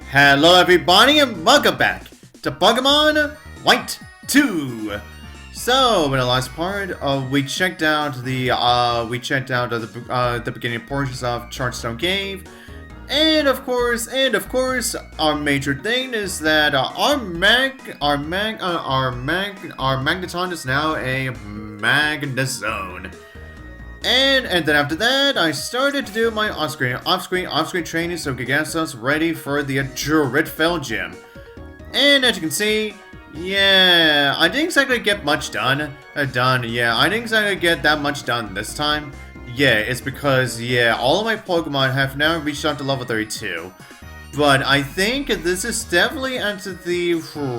Hello everybody and welcome back to Pokemon White 2. So in the last part, we checked out the beginning portions of Chartstone Cave, and of course, our major thing is that our Magneton is now a Magnezone. And then after that, I started to do my off-screen training so it could get us ready for the Driftveil Gym. And as you can see, yeah, I didn't exactly get much done. I didn't exactly get that much done this time. Yeah, it's because, yeah, all of my Pokemon have now reached up to level 32. But I think this is definitely at the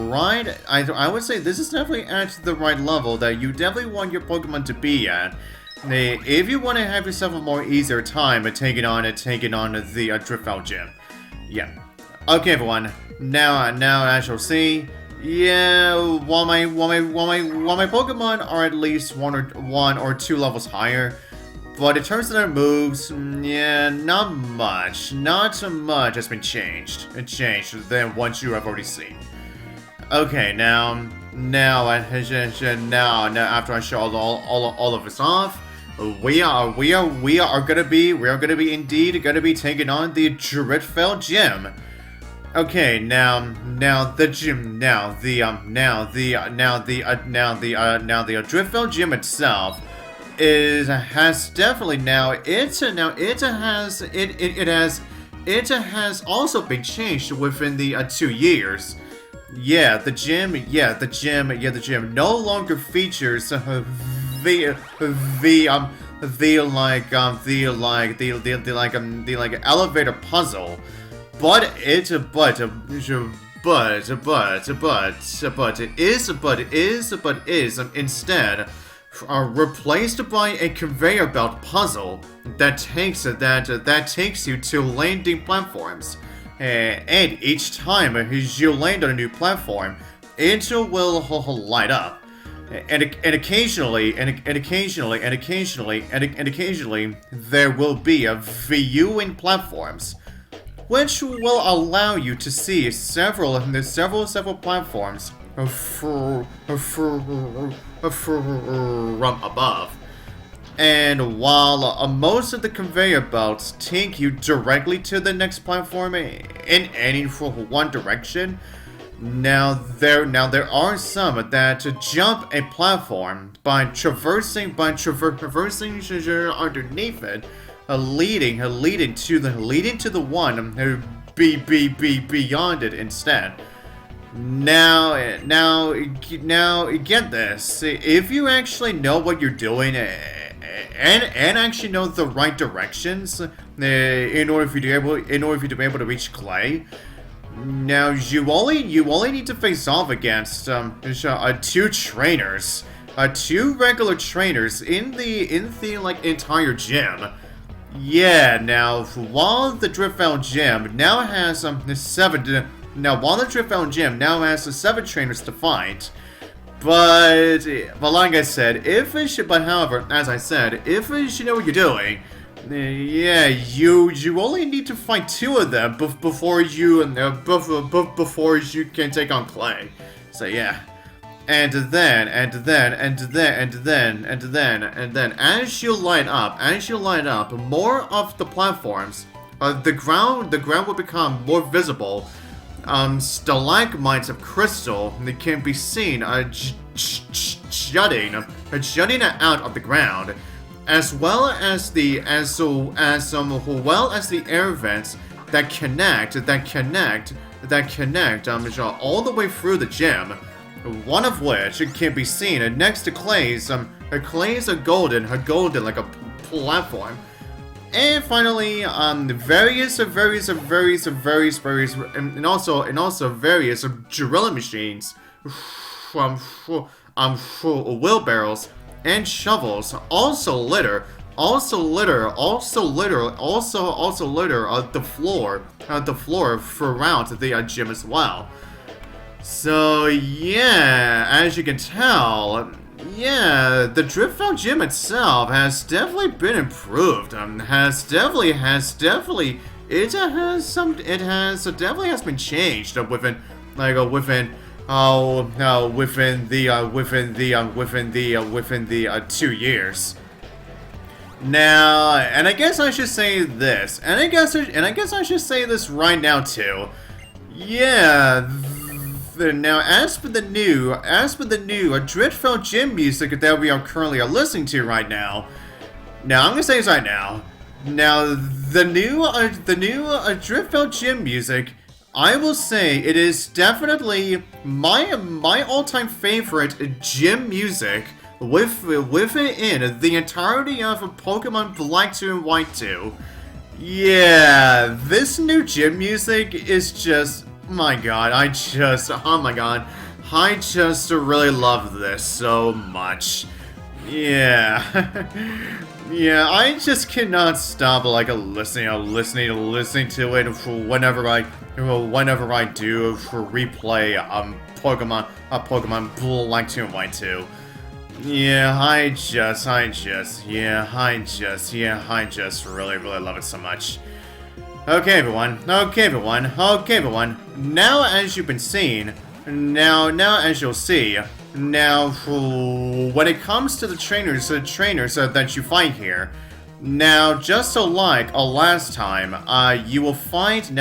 right, I would say this is definitely at the right level that you definitely want your Pokemon to be at. If you want to have yourself a more easier time at taking on the Driftveil Gym. Yeah. Okay, everyone. Now as you'll see, yeah, while my Pokemon are at least one or two levels higher, but in terms of their moves, yeah, not much has been changed. It changed than what you have already seen. Okay, now after I show all of this off, we are gonna be taking on the Driftveil Gym. Okay, now the Driftveil Gym itself has also been changed within the 2 years. The gym no longer features the elevator puzzle, but it is instead replaced by a conveyor belt puzzle that takes you to landing platforms. And each time you land on a new platform, it will light up. And occasionally, there will be a viewing platforms, which will allow you to see several platforms from above. And while most of the conveyor belts take you directly to the next platform in any one direction, now there are some that jump a platform by traversing underneath it, leading to the one beyond it instead. Now get this. If you actually know what you're doing and actually know the right directions in order for you to be able to reach Clay, now you only need to face off against two trainers, two regular trainers in the entire gym. Yeah, now while the Driftveil Gym now has seven trainers to fight. But like I said, if you know what you're doing, yeah, you only need to fight two of them before you can take on Clay. So yeah, and then as you line up more of the platforms, the ground will become more visible. Stalagmites of crystal that can be seen jutting out of the ground, as well as the air vents that connect all the way through the gym. One of which can be seen next to Clay's golden like a platform. And finally, various and also various drilling machines from wheelbarrows and shovels also litter the floor throughout the gym as well. So yeah, as you can tell, Yeah, the Driftveil Gym itself has definitely been improved. Has definitely it has some, it has, it definitely has been changed within, like, within the 2 years. Now, and I guess I should say this, and I guess I should say this right now too. Yeah. Now, as for the new Driftveil Gym music that we are currently listening to right now. Now, I'm gonna say this right now. Now, the new Driftveil Gym music, I will say it is definitely my all-time favorite gym music within the entirety of Pokemon Black 2 and White 2. Yeah, this new gym music is just, my god, oh my god, I just really love this so much. Yeah. Yeah, I just cannot stop listening to it whenever I do replay Pokemon Black 2 and White 2. Yeah, I just really love it so much. Okay, everyone. Now, as you've been seeing, now as you'll see, now when it comes to the trainers that you find here, now just so like last time, you'll be finding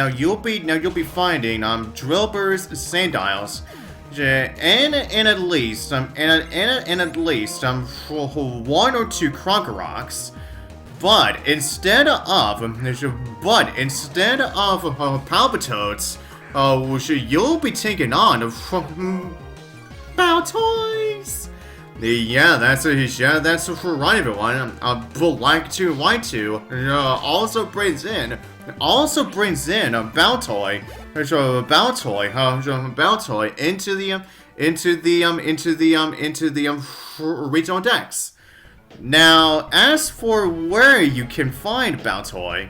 Drillbur's Sandiles. And at least 1 or 2 Crocoroks, but instead of Palpitoads, you'll be taking on Baltoys. Yeah, that's right, everyone. Black 2 and White 2 also brings in Baltoy into the regional decks. Now, as for where you can find Baltoy,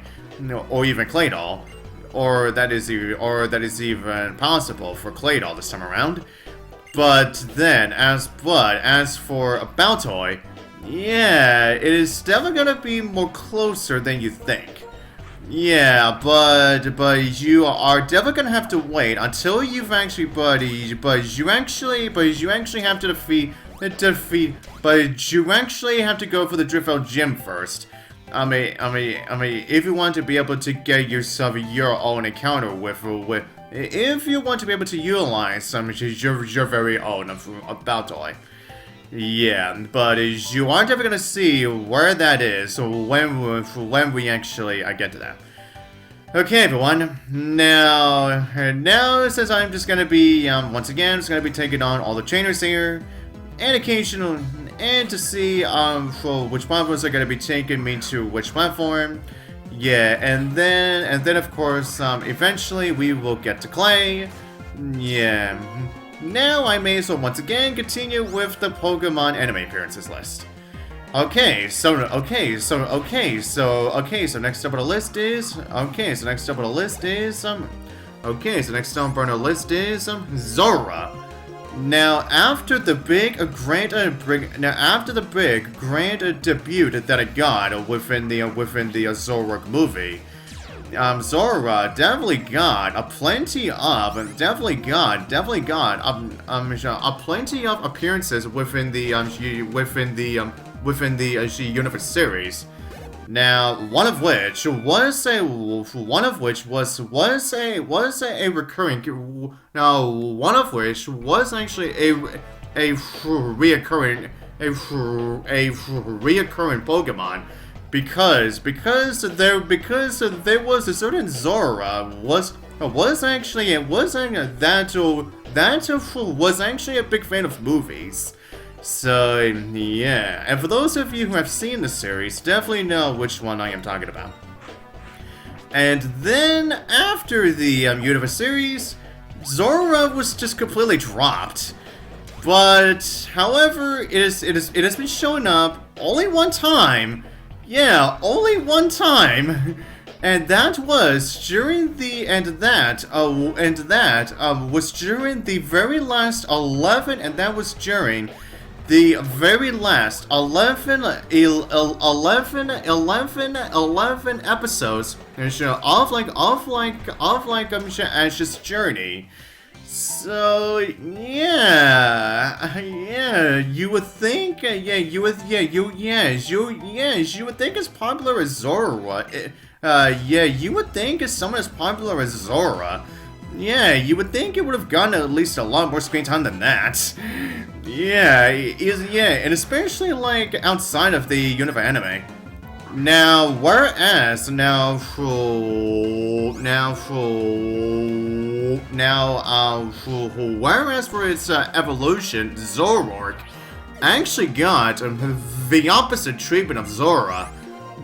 or even Claydol, or that is even possible for Claydol this time around. But as for Baltoy, yeah, it is definitely gonna be more closer than you think. Yeah, but you are definitely gonna have to wait until you've actually, but you actually have to but you actually have to go for the Driftveil Gym first. I mean, if you want to be able to get yourself your own encounter if you want to be able to utilize your very own Baltoy. Yeah, but you aren't ever gonna see where that is when we actually get to that. Okay, everyone. Now since I'm just gonna be once again just gonna be taking on all the trainers here, and to see which platforms are gonna be taking me to which platform. Yeah, and then of course eventually we will get to Clay. Yeah. Now I may as well once again continue with the Pokemon anime appearances list. Next up on the list is Zora. Now, after the big grand debut that I got within the Zora movie, Zora definitely got plenty of appearances within the Universe series. Now, one of which was a recurring. Now, one of which was actually a reoccurring Pokemon, because there was a certain Zora was actually a big fan of movies. So, yeah, and for those of you who have seen the series, definitely know which one I am talking about. And then, after the Universe series, Zora was just completely dropped. But, however, it has been showing up only one time. Yeah, only one time. And that was during the was during the very last 11, and that was during the very last 11 episodes of Ash's journey. So yeah, you would think, you would think as popular as Zora, you would think as someone as popular as Zora, yeah, you would think it would have gotten at least a lot more screen time than that. Yeah, and especially like outside of the Universe anime. Now, whereas for its evolution, Zoroark actually got the opposite treatment of Zora,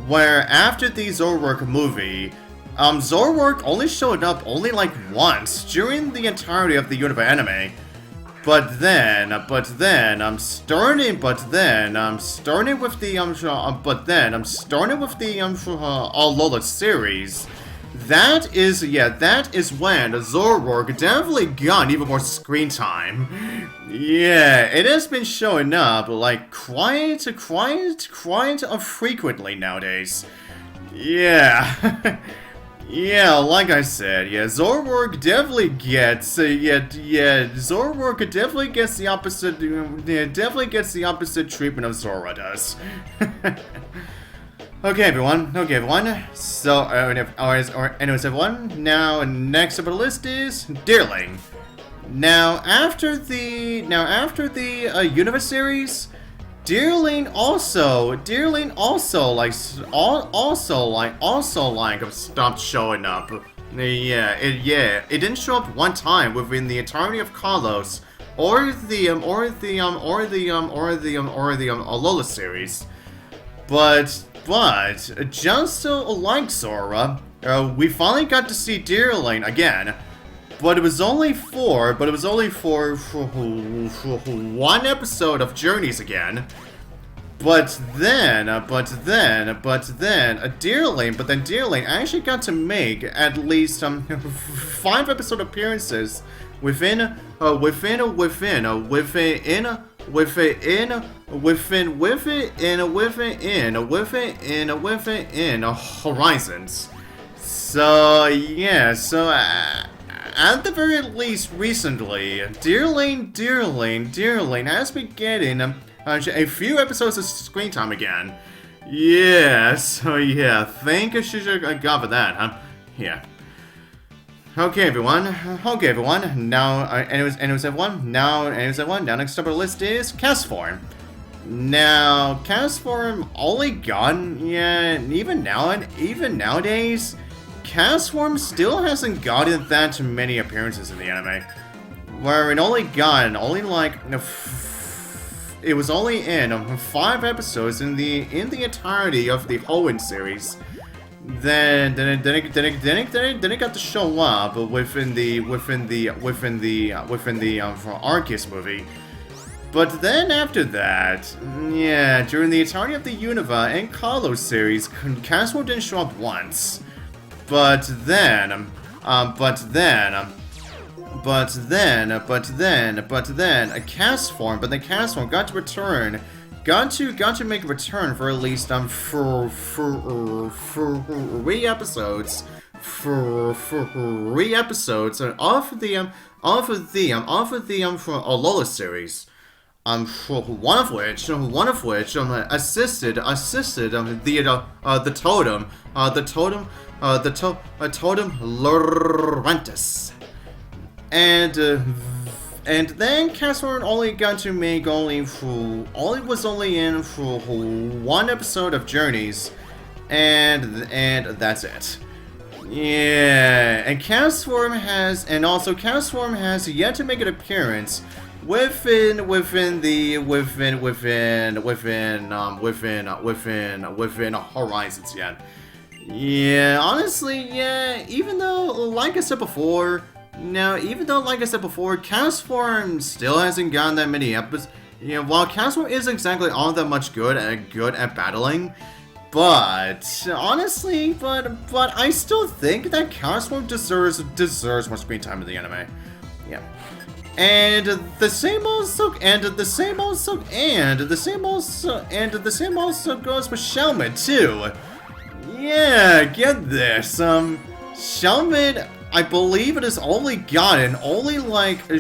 where after the Zoroark movie, Zoroark only showed up only like once during the entirety of the Universe anime. But then I'm starting with the Alola series. That is when Zoroark definitely got even more screen time. Yeah, it has been showing up like quite frequently nowadays. Yeah. Yeah, like I said, Zoroark definitely gets, Zoroark definitely gets the opposite treatment of Zora does. Okay, everyone. So, anyways, everyone. Now, next up on the list is Deerling. Now, after the Universe series, Deerling also stopped showing up. It didn't show up one time within the entirety of Kalos or the Alola series. But just like Zora, we finally got to see Deerling again. But it was only for one episode of Journeys again. But then Deerling actually got to make at least 5 episode appearances within Horizons. So yeah, at the very least, recently, Deerling has been getting a few episodes of screen time again. Yeah, so yeah, thank you, God, for that, huh? Yeah. Okay, everyone. Now, anyways, everyone. Now, next up on the list is Castform. Now, Castform only gotten, even nowadays, Castform still hasn't gotten that many appearances in the anime, where it was only in 5 episodes in the entirety of the Hoenn series. Then it got to show up within the Arceus movie. But then after that, during the entirety of the Unova and Kalos series, Castform didn't show up once. But then a Castform got to return, got to make a return for at least for 3 episodes of the Alola series. One of which assisted the totem Laurentis. And then Castform only got to make was only in for 1 episode of Journeys, and that's it. Yeah, and Castform has yet to make an appearance within Horizons yet. Yeah, honestly, even though, like I said before, Castform still hasn't gotten that many episodes. While Castform isn't exactly all that much good at battling, but honestly, but I still think that Castform deserves more screen time in the anime. Yeah. And the same also goes for Shelmet too. Yeah, get this. Shelmet, I believe it is only gotten like two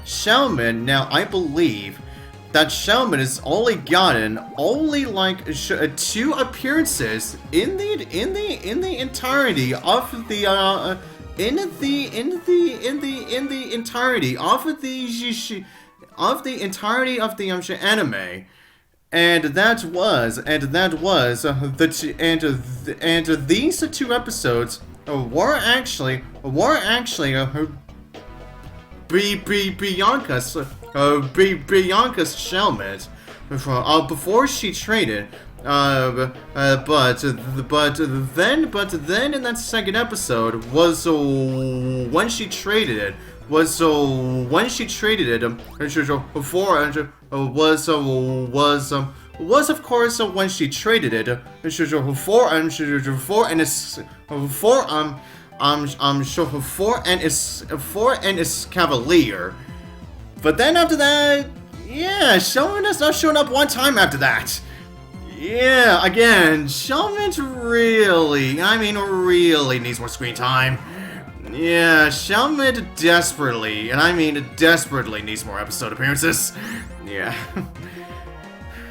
Shelmet. Now I believe that Shelmet is only gotten like two appearances in the entirety of the entirety of the anime. And these two episodes were actually Bianca's Shelmet before she traded. But then in that second episode was when she traded it. Was of course when she traded it for its Cavalier. But then after that, yeah, Shelmet has not shown up one time after that. Yeah, again, Shelmet really needs more screen time. Yeah, Shelmet desperately needs more episode appearances. Yeah.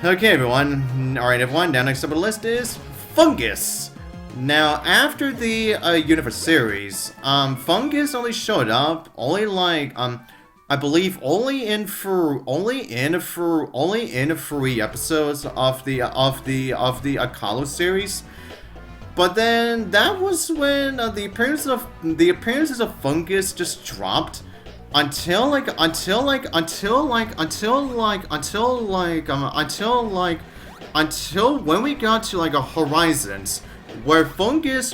Okay, everyone. Alright, everyone, now next up on the list is Fungus. Now, after the Universe series, Fungus only showed up I believe only in 3 episodes of the Akalo series. But then that was when the appearances of Fungus just dropped until when we got to like a Horizons where Fungus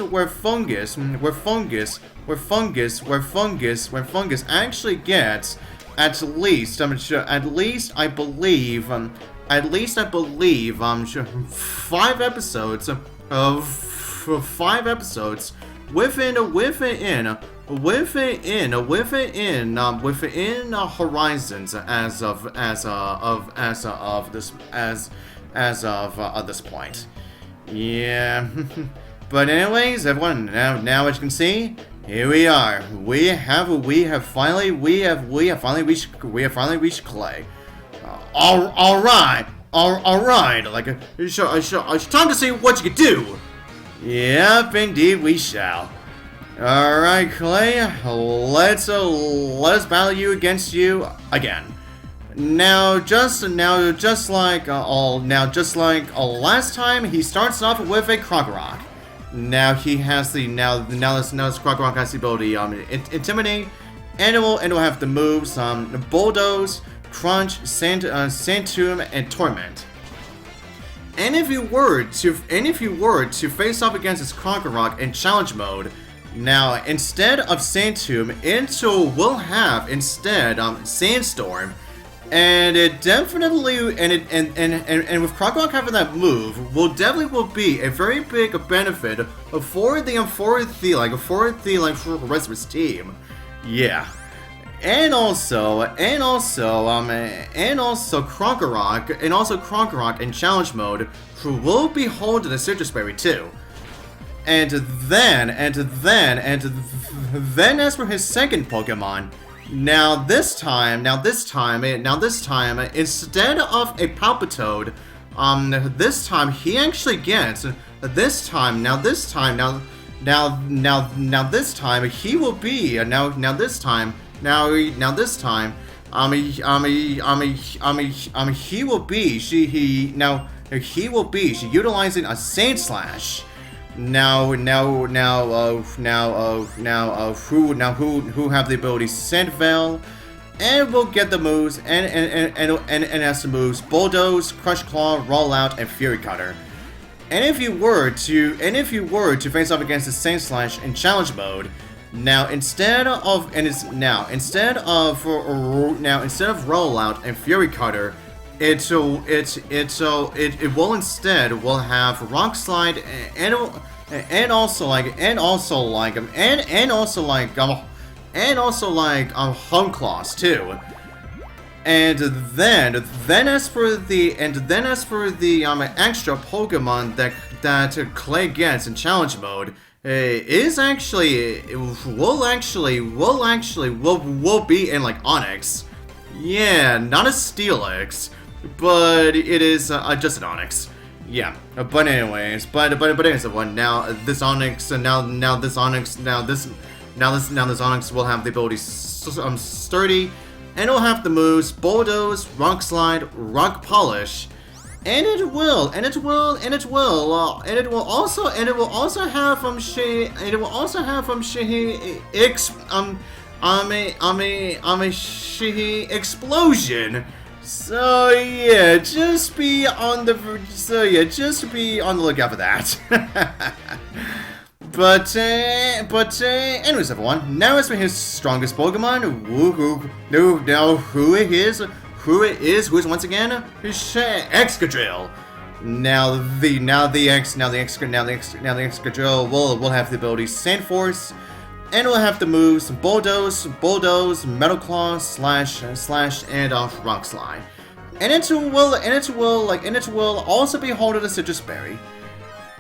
actually gets at least I believe 5 episodes within Horizons as of this point. Yeah. But anyways, everyone, now as you can see, here we are. We have finally reached Clay. All right. Like it's time to see what you can do. Yep, indeed we shall. All right, Clay. Let's battle you against you again. Now, just like last time, he starts off with a Krokorok. Now he has this Krokorok has the ability Intimidate, and it will have the moves Bulldoze, Crunch, Sandtomb, and Torment. And if you were to face off against this Krokorok in challenge mode, now instead of Sandtomb, it will have Sandstorm. And it definitely, and with Krokorok having that move, will be a very big benefit for the rest of his team. Yeah. And also Krokorok in challenge mode will be holding a Citrus Berry too. And then as for his second Pokemon, Now this time, instead of a Palpitoad, this time he actually gets. This time he will be. He will be utilizing a Sandslash. Who have the ability Driftveil, and will get the moves and has the moves Bulldoze, Crush Claw, Rollout, and Fury Cutter. And if you were to face off against the Sandslash in challenge mode, instead of Rollout and Fury Cutter, it will instead have Rock Slide and and also like home claws too. And then as for the extra Pokemon that Clay gets in challenge mode, is actually will be in like Onix. Yeah, not a Steelix, but it is just an Onix. Yeah, but anyways, but anyways, one now this Onix this Onix will have the ability Sturdy. And it'll have the moves Bulldoze, Rock Slide, Rock Polish, and it will also have Shihi Explosion. So yeah, just be on the lookout for that. But anyways, everyone, now as for his strongest Pokemon, who it is once again, Excadrill. Now the Excadrill will have the ability Sand Force, and will have the moves Bulldoze, Metal Claw, Slash, and Rock Slide. And it will also be holding a Citrus Berry.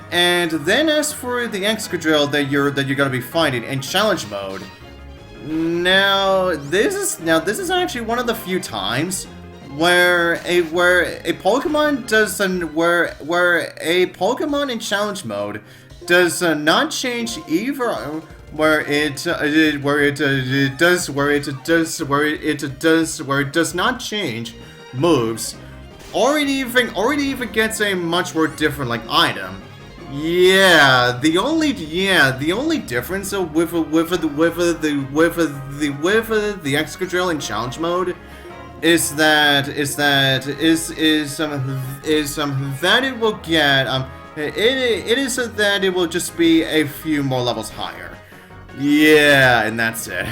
And then as for the Excadrill that you're gonna be fighting in challenge mode, now this is actually one of the few times where a Pokemon in challenge mode does not change either, where it does not change moves, or it even gets a much more different like item. Yeah, the only difference with the Excadrill in challenge mode is that it will get that it will just be a few more levels higher. Yeah, and that's it.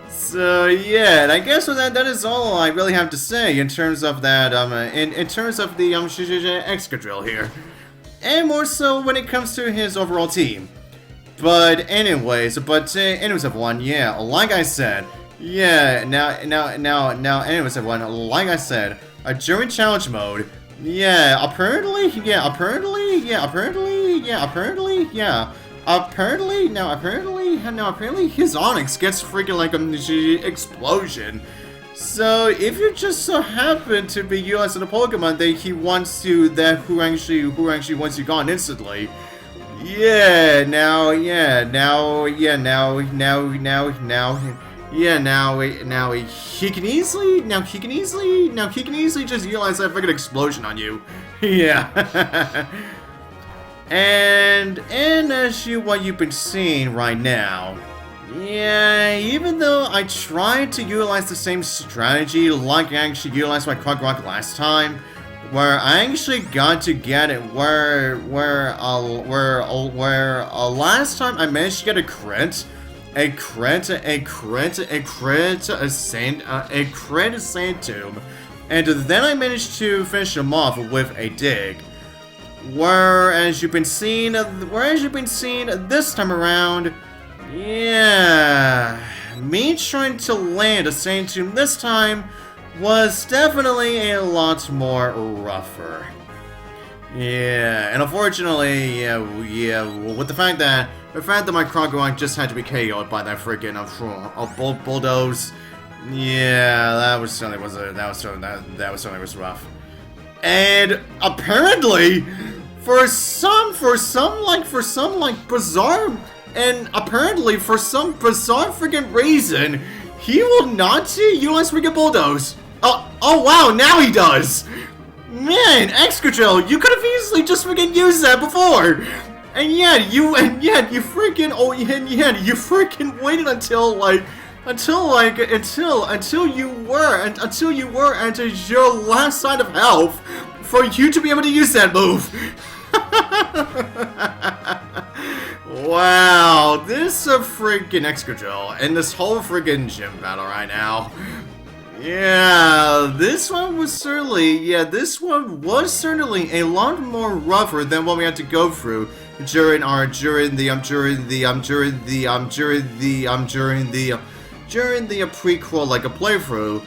So yeah, and I guess with that is all I really have to say in terms of that in terms of the Excadrill here. And more so when it comes to his overall team. But anyways, everyone, yeah, like I said, yeah, anyways, everyone, like I said, during challenge mode, apparently his Onix gets freaking like an explosion. So if you just so happen to be utilizing a Pokemon that who actually wants you gone instantly, he can easily just utilize that freaking explosion on you. Yeah. and as what you've been seeing right now. Yeah, even though I tried to utilize the same strategy like I actually utilized my Rock last time, where I actually got to get it, last time I managed to get a crit Sand Tomb, and then I managed to finish him off with a Dig. Whereas you've been seeing this time around. Yeah, me trying to land a Sand Tomb this time was definitely a lot more rougher. Yeah, and unfortunately, with the fact that my Crocodile just had to be KO'd by that freaking Bulldoze. Yeah, that certainly was rough. And apparently, for some bizarre. And apparently, for some bizarre freaking reason, he will not utilize freaking Bulldoze. Oh wow, now he does! Man, Excadrill, you could have easily just freaking used that before! And yet you freaking waited until you were at your last sign of health for you to be able to use that move. Wow, this is a freaking Excadrill, and this whole freaking gym battle right now. Yeah, this one was certainly a lot more rougher than what we had to go through during the during the prequel like a playthrough,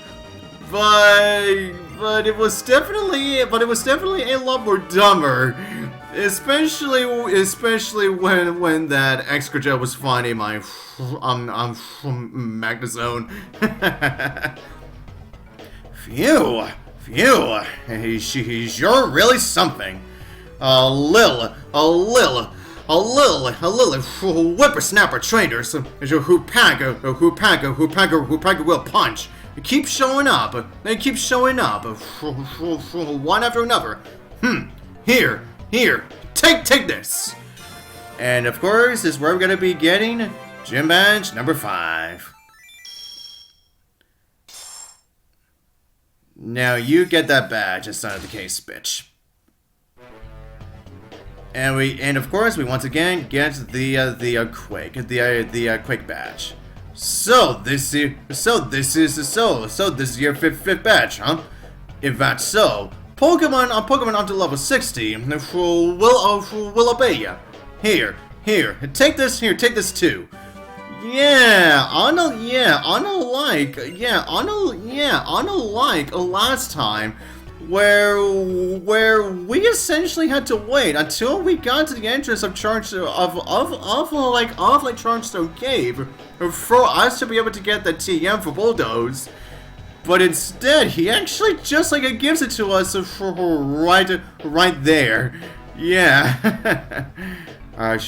but it was definitely a lot more dumber, especially when that Excadrill was finding my Magnezone. Phew, you're really something. A little whippersnapper trainers who pack will punch. They keep showing up. One after another. Here, take this. And of course, this is where we're gonna be getting Gym Badge number 5. Now you get that badge, it's not the case, bitch. And of course we once again get the Quake badge. So this is your fifth badge, huh? If that's so, Pokemon up to level 60 will obey you. Here, take this too. Unlike last time, where we essentially had to wait until we got to the entrance of Chargestone Cave for us to be able to get the TM for Bulldoze. But instead, he actually just gives it to us right there. Yeah. Good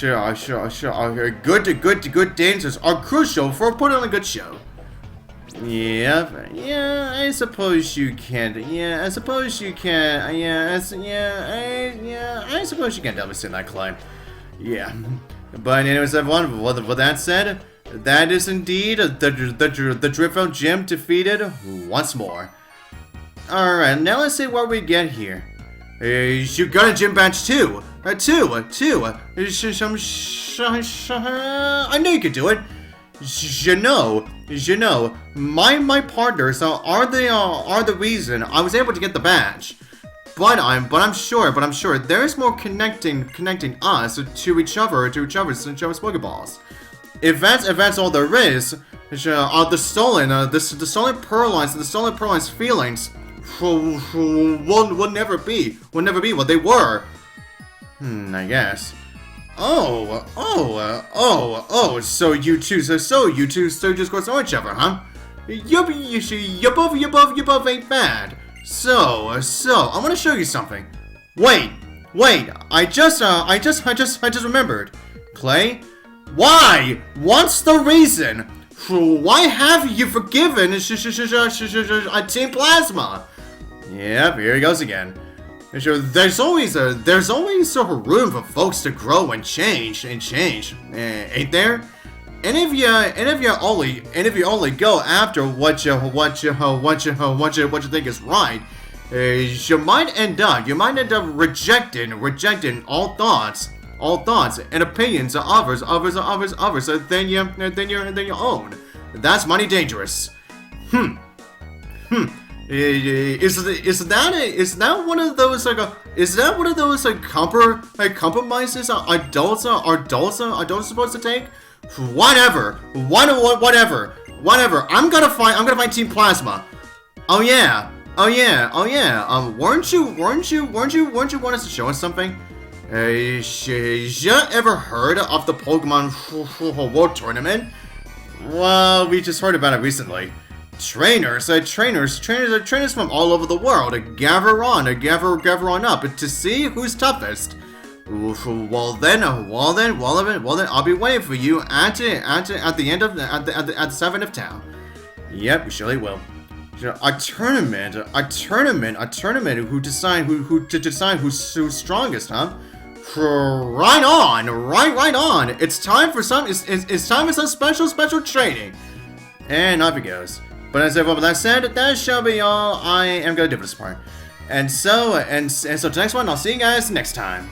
dancers are crucial for putting on a good show. Yeah, I suppose you can. I suppose you can definitely that climb. Yeah. But anyways, everyone, with that said, that is indeed the Driftveil Gym defeated once more. Alright, now let's see what we get here. You got a Gym Badge too. I knew you could do it. You know, my partners are the reason I was able to get the badge. But I'm sure there's more connecting us to each other's Pokeballs. If that's all there is, the stolen Purrloins feelings will never be what they were. I guess. So you two just go to each other, huh? You both ain't bad. So I want to show you something. Wait, I just remembered. Clay, why? What's the reason? Why have you forgiven Team Plasma? Yep, here he goes again. There's always room for folks to grow and change, ain't there? And if you only go after what you think is right, you might end up rejecting all thoughts and opinions of others than your own. That's mighty dangerous. Is that one of those compromises adults are supposed to take? Whatever. I'm gonna find Team Plasma. Oh yeah. Weren't you want us to show us something? You ever heard of the Pokemon World Tournament? Well, we just heard about it recently. Trainers from all over the world gather on up to see who's toughest. Well then, I'll be waiting for you at the 7th town. Yep, we surely will. A tournament who decide who's strongest, huh? Right on. It's time for some special training. And off it goes. But as everyone with that said, that shall be all I am gonna do for this part. And so the next one, I'll see you guys next time.